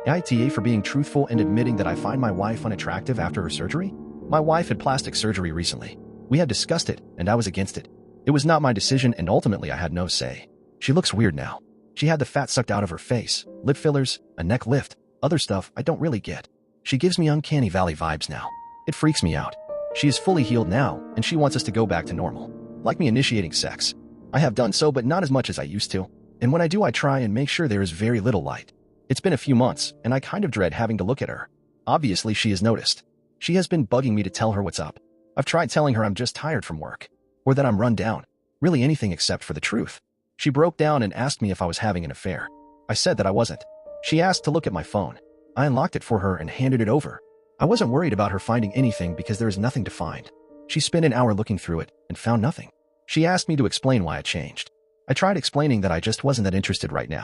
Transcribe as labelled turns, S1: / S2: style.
S1: Aita for being truthful and admitting that I find my wife unattractive after her surgery. My wife had plastic surgery recently. We had discussed it, and I was against it. It was not my decision, and ultimately I had no say. She looks weird now. She had the fat sucked out of her face, lip fillers, a neck lift, other stuff I don't really get. She gives me uncanny valley vibes now. It freaks me out. She is fully healed now, and she wants us to go back to normal. Like me initiating sex. I have done so, but not as much as I used to. And when I do, I try and make sure there is very little light. It's been a few months, and I kind of dread having to look at her. Obviously, she has noticed. She has been bugging me to tell her what's up. I've tried telling her I'm just tired from work. Or that I'm run down. Really anything except for the truth. She broke down and asked me if I was having an affair. I said that I wasn't. She asked to look at my phone. I unlocked it for her and handed it over. I wasn't worried about her finding anything because there is nothing to find. She spent an hour looking through it and found nothing. She asked me to explain why I changed. I tried explaining that I just wasn't that interested right now.